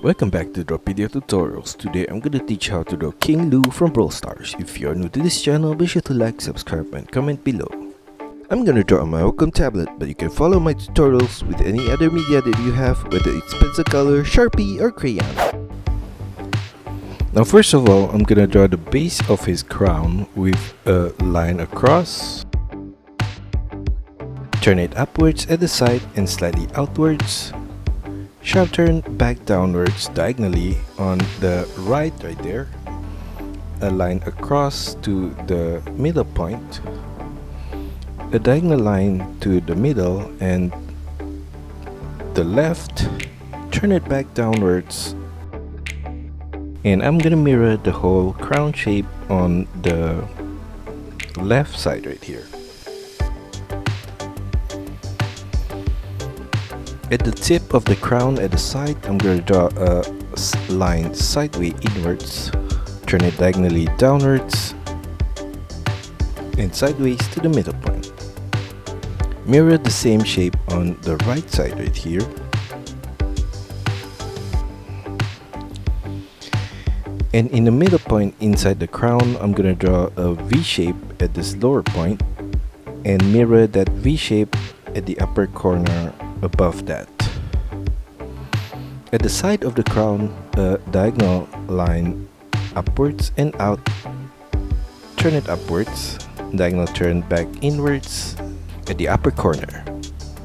Welcome back to DRAWPEDIA tutorials. Today I'm gonna teach how to draw King Lou from Brawl Stars. If you're new to this channel, be sure to like, subscribe and comment below. I'm gonna draw on my Wacom tablet, but you can follow my tutorials with any other media that you have, whether it's pencil color, Sharpie or crayon. Now first of all, I'm gonna draw the base of his crown with a line across. Turn it upwards at the side and slightly outwards. Sharp turn back downwards diagonally on the right there. A line across to the middle point. A diagonal line to the middle and the left. Turn it back downwards. And I'm gonna mirror the whole crown shape on the left side right here. At the tip of the crown at the side, I'm going to draw a line sideways inwards, turn it diagonally downwards, and sideways to the middle point. Mirror the same shape on the right side right here. And in the middle point inside the crown, I'm going to draw a V shape at this lower point and mirror that V shape at the upper corner above that. At the side of the crown, a diagonal line upwards and out. Turn it upwards, diagonal turn back inwards at the upper corner.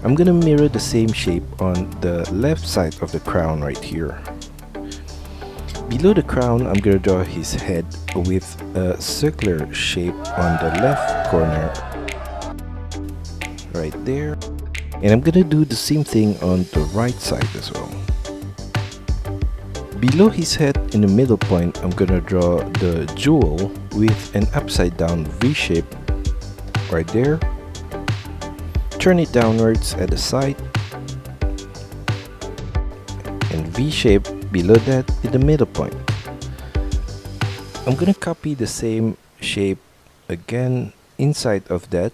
I'm gonna mirror the same shape on the left side of the crown right here. Below the crown, I'm gonna draw his head with a circular shape on the left corner right there. And I'm gonna do the same thing on the right side as well. Below his head in the middle point, I'm gonna draw the jewel with an upside down V shape right there. Turn it downwards at the side. And V shape below that in the middle point. I'm gonna copy the same shape again inside of that.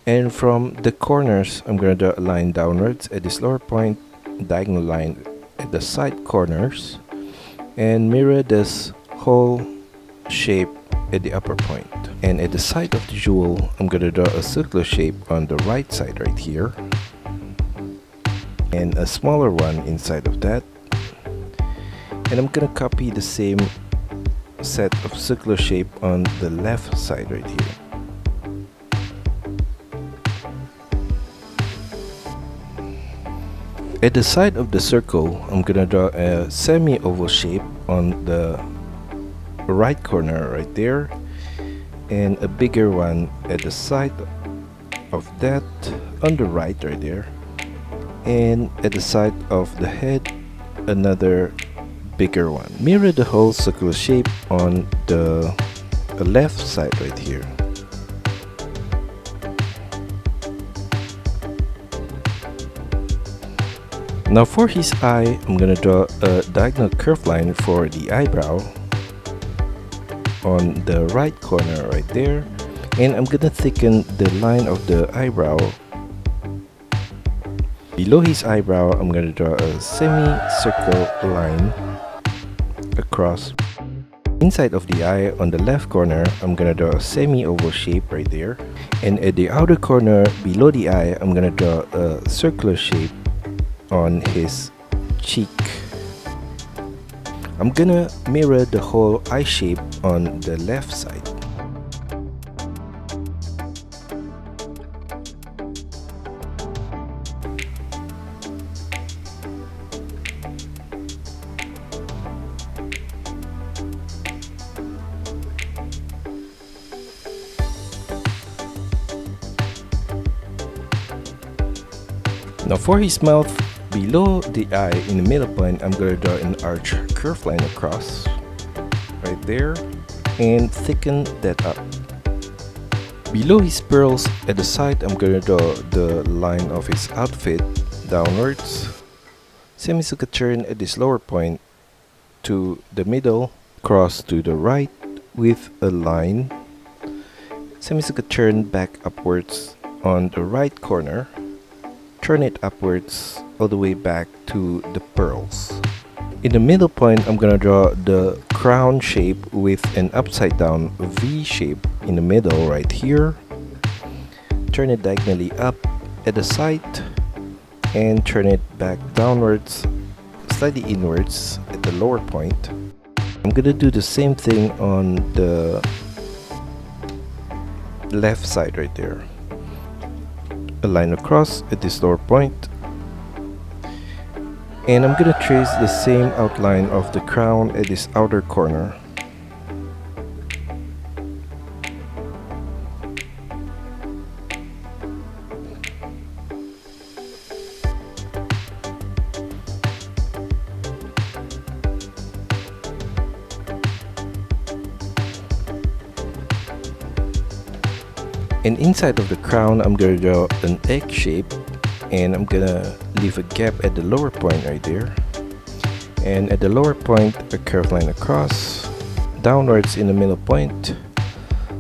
And from the corners, I'm going to draw a line downwards at this lower point, diagonal line at the side corners, and mirror this whole shape at the upper point. And at the side of the jewel, I'm going to draw a circular shape on the right side right here, and a smaller one inside of that. And I'm going to copy the same set of circular shape on the left side right here. At the side of the circle, I'm gonna draw a semi-oval shape on the right corner right there, and a bigger one at the side of that on the right there, and at the side of the head, another bigger one. Mirror the whole circular shape on the left side right here. Now for his eye, I'm gonna draw a diagonal curved line for the eyebrow on the right corner right there, and I'm gonna thicken the line of the eyebrow. Below his eyebrow, I'm gonna draw a semi-circle line across. Inside of the eye on the left corner, I'm gonna draw a semi-oval shape right there, and at the outer corner below the eye, I'm gonna draw a circular shape on his cheek. I'm gonna mirror the whole eye shape on the left side. Now for his mouth, below the eye in the middle point, I'm going to draw an arch curved line across right there and thicken that up. Below his pearls at the side, I'm going to draw the line of his outfit downwards. Semicircle turn at this lower point to the middle, cross to the right with a line. Semicircle turn back upwards on the right corner. Turn it upwards all the way back to the pearls. In the middle point, I'm gonna draw the crown shape with an upside down V shape in the middle right here. Turn it diagonally up at the side and turn it back downwards, slightly inwards at the lower point. I'm gonna do the same thing on the left side right there. A line across at this lower point, and I'm gonna trace the same outline of the crown at this outer corner. And inside of the crown, I'm gonna draw an egg shape, and I'm gonna leave a gap at the lower point right there. And at the lower point, a curved line across, downwards in the middle point,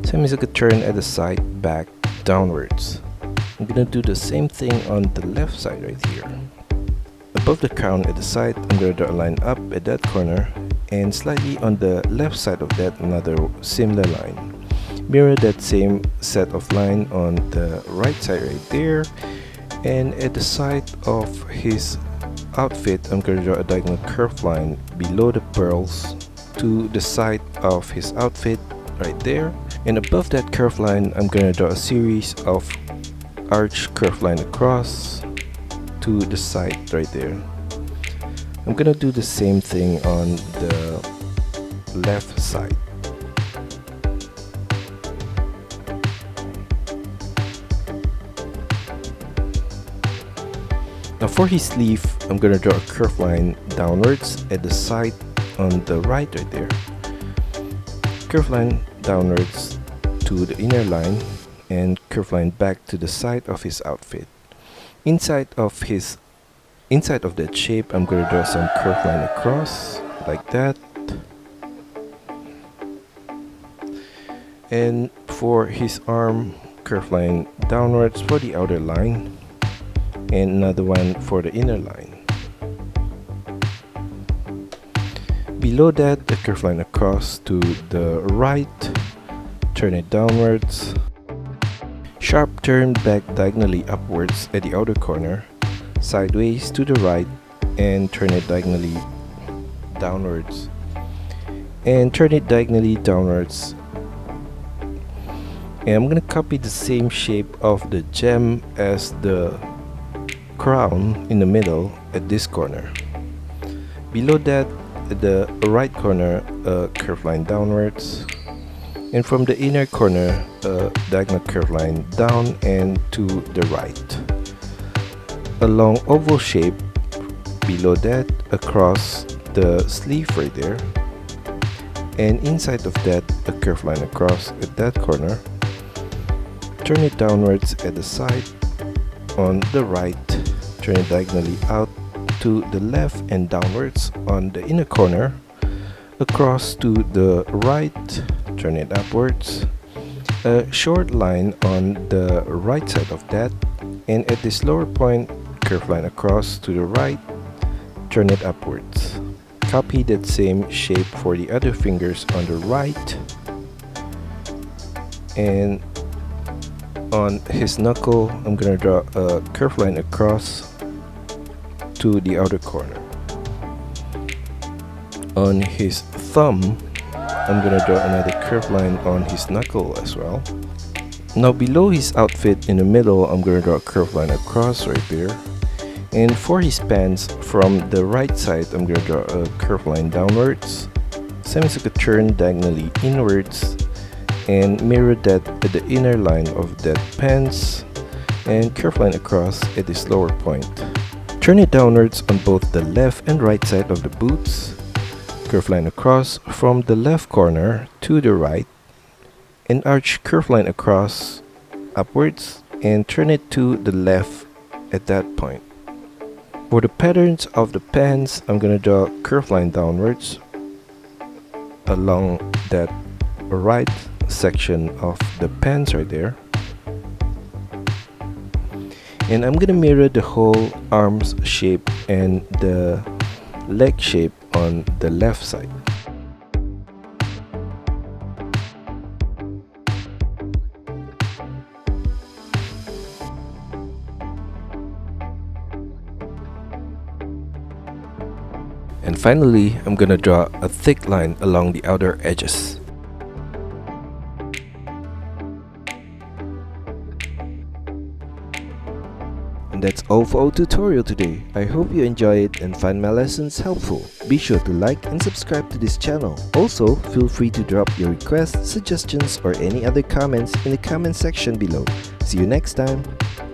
semicircle turn at the side, back, downwards. I'm gonna do the same thing on the left side right here. Above the crown at the side, I'm gonna draw a line up at that corner, and slightly on the left side of that, another similar line. Mirror that same set of line on the right side right there, and at the side of his outfit, I'm going to draw a diagonal curved line below the pearls to the side of his outfit right there, and above that curved line, I'm going to draw a series of arch curved line across to the side right there. I'm going to do the same thing on the left side. Now for his sleeve, I'm gonna draw a curved line downwards at the side on the right there. Curved line downwards to the inner line, and curved line back to the side of his outfit. Inside of that shape, I'm gonna draw some curved line across like that. And for his arm, curved line downwards for the outer line, and another one for the inner line. Below that, a curved line across to the right, turn it downwards, sharp turn back diagonally upwards at the outer corner, sideways to the right, and turn it diagonally downwards, and turn it diagonally downwards. And I'm gonna copy the same shape of the gem as the crown in the middle at this corner. Below that, at the right corner, a curved line downwards, and from the inner corner, a diagonal curved line down and to the right. A long oval shape below that across the sleeve right there, and inside of that, a curved line across at that corner. Turn it downwards at the side on the right, turn it diagonally out to the left and downwards on the inner corner, across to the right, turn it upwards, a short line on the right side of that, and at this lower point, curved line across to the right, turn it upwards. Copy that same shape for the other fingers on the right, and on his knuckle, I'm gonna draw a curved line across to the outer corner. On his thumb, I'm gonna draw another curved line on his knuckle as well. Now below his outfit in the middle, I'm gonna draw a curved line across right there. And for his pants, from the right side, I'm gonna draw a curved line downwards, semicircle turn diagonally inwards, and mirror that at the inner line of that pants, and curved line across at this lower point. Turn it downwards on both the left and right side of the boots, curved line across from the left corner to the right, and arch curved line across upwards, and turn it to the left at that point. For the patterns of the pants, I'm gonna draw curved line downwards along that right section of the pants right there, and I'm gonna mirror the whole arms shape and the leg shape on the left side. And finally, I'm gonna draw a thick line along the outer edges. And that's all for our tutorial today. I hope you enjoy it and find my lessons helpful. Be sure to like and subscribe to this channel. Also, feel free to drop your requests, suggestions, or any other comments in the comment section below. See you next time!